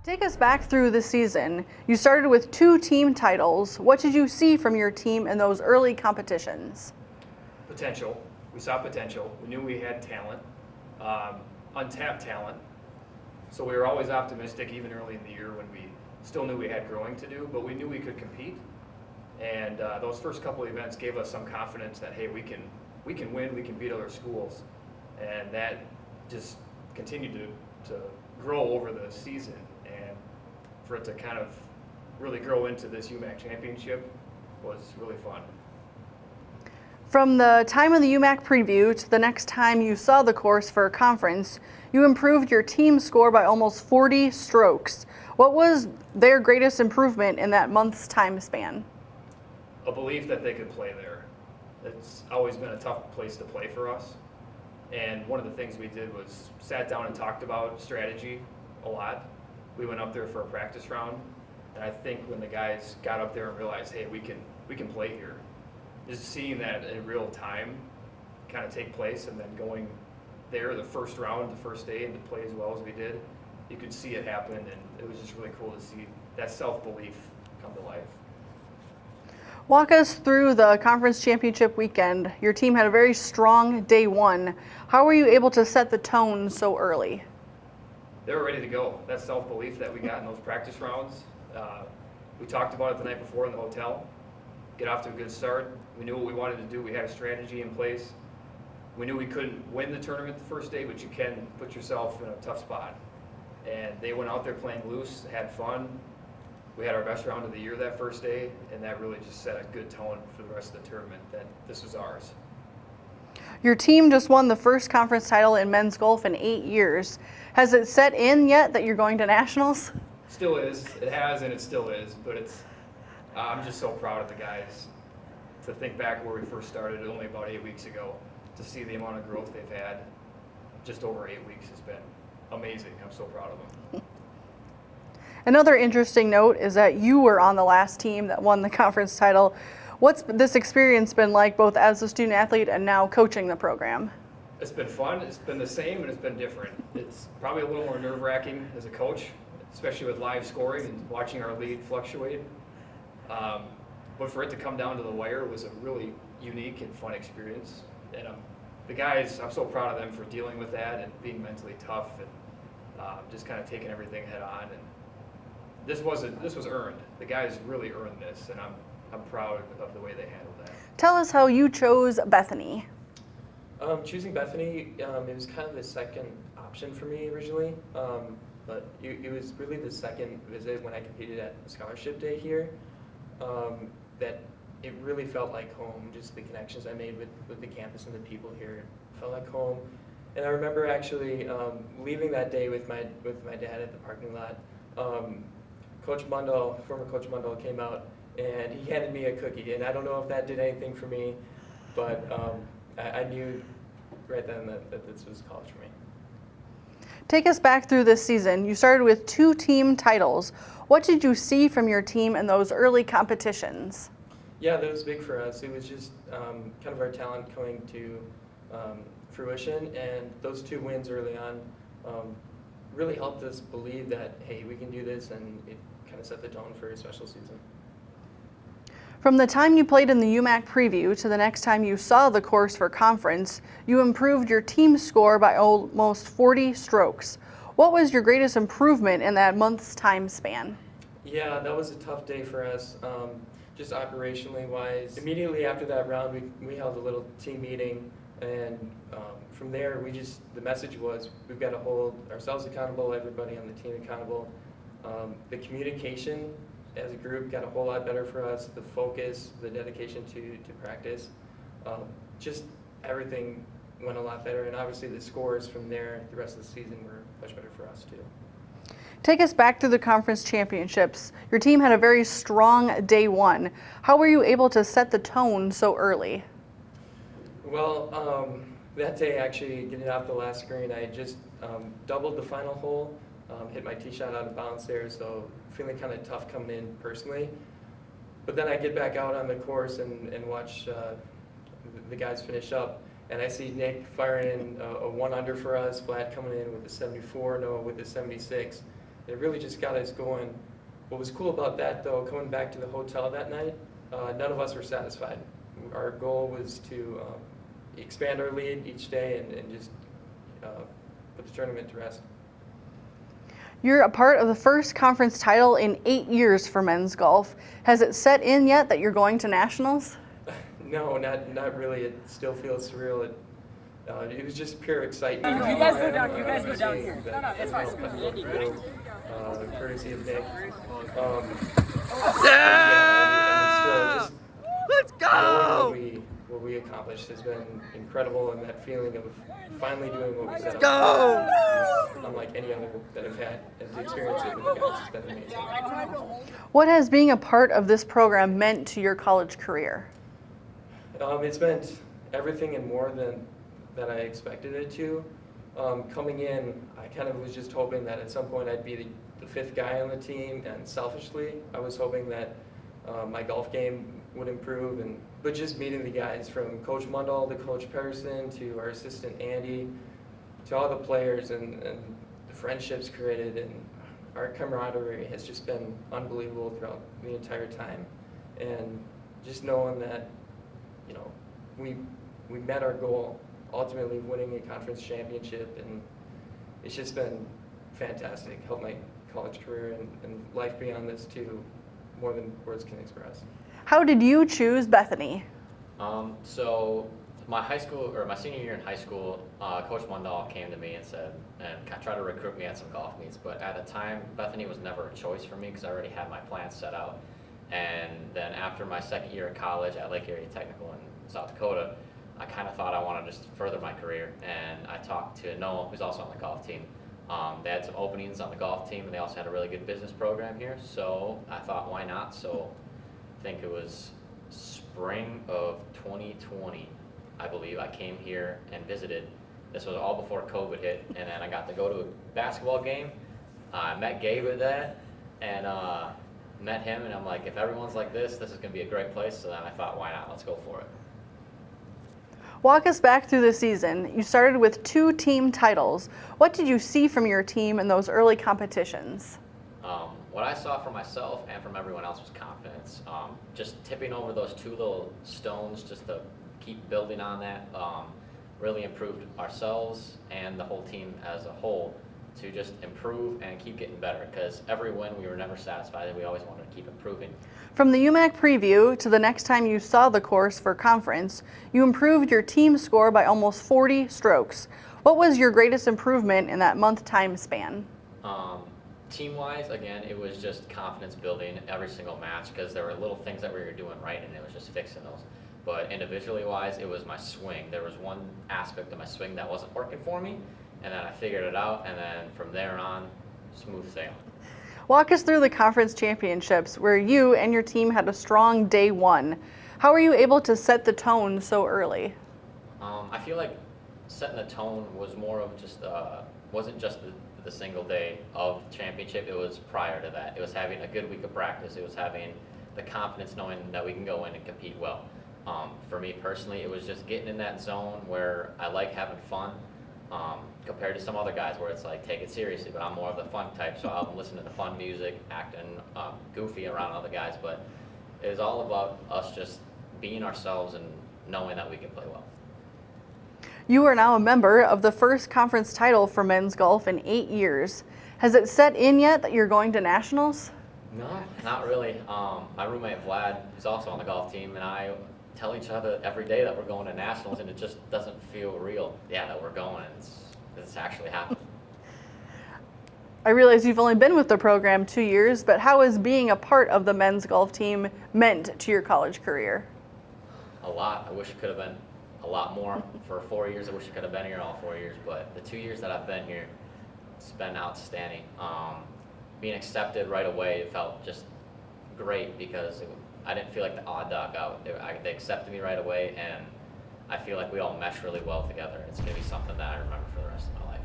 Take us back through the season. You started with 2 team titles. What did you see from your team in those early competitions? Potential. We saw potential. We knew we had talent, untapped talent. So we were always optimistic, even early in the year when we still knew we had growing to do, but we knew we could compete. And those first couple of events gave us some confidence that, hey, we can win, we can beat other schools. And that just continued to grow over the season. And for it to kind of really grow into this UMAC championship was really fun. From the time of the UMAC preview to the next time you saw the course for a conference, you improved your team score by almost 40 strokes. What was their greatest improvement in that month's time span? A belief that they could play there. It's always been a tough place to play for us. And one of the things we did was sat down and talked about strategy a lot. We went up there for a practice round, and I think when the guys got up there and realized, hey, we can play here, just seeing that in real time kind of take place, and then going there the first round, the first day, and to play as well as we did, you could see it happen, and it was just really cool to see that self-belief come to life. Walk us through the conference championship weekend. Your team had a very strong day one. How were you able to set the tone so early? They were ready to go. That self-belief that we got in those practice rounds, we talked about it the night before in the hotel. Get off to a good start. We knew what we wanted to do. We had a strategy in place. We knew we couldn't win the tournament the first day, but you can put yourself in a tough spot. And they went out there playing loose, had fun. We had our best round of the year that first day, and that really just set a good tone for the rest of the tournament that this was ours. Your team just won the first conference title in men's golf in 8 years. Has it set in yet that you're going to nationals? Still is. It has, and it still is. But I'm just so proud of the guys. To think back where we first started only about 8 weeks ago, to see the amount of growth they've had just over 8 weeks has been amazing. I'm so proud of them. Another interesting note is that you were on the last team that won the conference title. What's this experience been like, both as a student athlete and now coaching the program? It's been fun. It's been the same, and it's been different. It's probably a little more nerve-wracking as a coach, especially with live scoring and watching our lead fluctuate. But for it to come down to the wire was a really unique and fun experience. And the guys, I'm so proud of them for dealing with that and being mentally tough and just kind of taking everything head on. And this was earned. The guys really earned this, and I'm proud of the way they handled that. Tell us how you chose Bethany. Choosing Bethany, it was kind of the second option for me originally, but it was really the second visit when I competed at Scholarship Day here, that it really felt like home. Just the connections I made with the campus and the people here felt like home. And I remember actually leaving that day with my dad at the parking lot. Coach Mundell, former Coach Mundell, came out and he handed me a cookie, and I don't know if that did anything for me, but I knew right then that this was college for me. Take us back through this season. You started with 2 team titles. What did you see from your team in those early competitions? Yeah, that was big for us. It was just kind of our talent coming to fruition, and those 2 wins early on really helped us believe that, hey, we can do this, and it kind of set the tone for a special season. From the time you played in the UMAC preview to the next time you saw the course for conference, you improved your team score by almost 40 strokes. What was your greatest improvement in that month's time span? Yeah, that was a tough day for us, just operationally wise. Immediately after that round, we held a little team meeting, and from there, the message was we've got to hold ourselves accountable, everybody on the team accountable. The communication as a group got a whole lot better for us. The focus, the dedication to practice, just everything went a lot better. And obviously the scores from there, the rest of the season were much better for us too. Take us back to the conference championships. Your team had a very strong day one. How were you able to set the tone so early? Well, that day actually getting off the last green, I just doubled the final hole, hit my tee shot out of bounds there, so feeling kind of tough coming in personally. But then I get back out on the course and watch the guys finish up, and I see Nick firing a 1 under for us, Vlad coming in with a 74, Noah with a 76, It really just got us going. What was cool about that, though, coming back to the hotel that night, none of us were satisfied. Our goal was to expand our lead each day and just put the tournament to rest. You're a part of the first conference title in 8 years for men's golf. Has it set in yet that you're going to nationals? No, not really. It still feels surreal. It was just pure excitement. You guys go down. You guys go down here. No, it's fine. Courtesy of Nick. Yeah! Let's go! What we accomplished has been incredible, and that feeling of finally doing what we set out to do, unlike any other that I've had, and to experience it with the guys has been amazing. What has being a part of this program meant to your college career? It's meant everything and more than I expected it to. Coming in, I kind of was just hoping that at some point I'd be the fifth guy on the team, and selfishly, I was hoping that my golf game would improve. But just meeting the guys, from Coach Mundell to Coach Pederson to our assistant Andy, to all the players, and the friendships created, and our camaraderie has just been unbelievable throughout the entire time. And just knowing that, you know, we met our goal, ultimately winning a conference championship, and it's just been fantastic. Helped my college career and life beyond this too, more than words can express. How did you choose Bethany? So my senior year in high school, Coach Mundell came to me and tried to recruit me at some golf meets. But at the time, Bethany was never a choice for me because I already had my plans set out. And then after my second year of college at Lake Erie Technical in South Dakota, I kind of thought I wanted to just further my career. And I talked to Noah, who's also on the golf team. They had some openings on the golf team, and they also had a really good business program here. So I thought, why not? So I think it was spring of 2020, I believe, I came here and visited. This was all before COVID hit, and then I got to go to a basketball game. I met Gabe at that, and met him, and I'm like, if everyone's like this is going to be a great place. So then I thought, why not? Let's go for it. Walk us back through the season. You started with 2 team titles. What did you see from your team in those early competitions? What I saw for myself and from everyone else was confidence. Just tipping over those 2 little stones just to keep building on that really improved ourselves and the whole team as a whole to just improve and keep getting better, because every win we were never satisfied, and we always wanted to keep improving. From the UMAC preview to the next time you saw the course for conference, you improved your team score by almost 40 strokes. What was your greatest improvement in that month time span? Team-wise, again, it was just confidence building every single match, because there were little things that we were doing right, and it was just fixing those. But individually-wise, it was my swing. There was one aspect of my swing that wasn't working for me, and then I figured it out, and then from there on, smooth sailing. Walk us through the conference championships, where you and your team had a strong day 1. How were you able to set the tone so early? I feel like setting the tone was more of just, wasn't just the single day of the championship. It was prior to that. It was having a good week of practice. It was having the confidence knowing that we can go in and compete well. For me personally, it was just getting in that zone where I like having fun. Compared to some other guys where it's like, take it seriously, but I'm more of the fun type, so I'll listen to the fun music, acting goofy around other guys, but it was all about us just being ourselves and knowing that we can play well. You are now a member of the first conference title for men's golf in 8 years. Has it set in yet that you're going to nationals? No, not really. My roommate Vlad, who's also on the golf team, and I tell each other every day that we're going to nationals, and it just doesn't feel real. Yeah, that we're going. It's actually happening. I realize you've only been with the program 2 years, but how has being a part of the men's golf team meant to your college career? A lot. I wish it could have been a lot more. For 4 years, I wish I could have been here all 4 years, but the 2 years that I've been here, it's been outstanding. Being accepted right away, it felt just great, because I didn't feel like the odd dog out. They accepted me right away, and I feel like we all mesh really well together. It's going to be something that I remember for the rest of my life.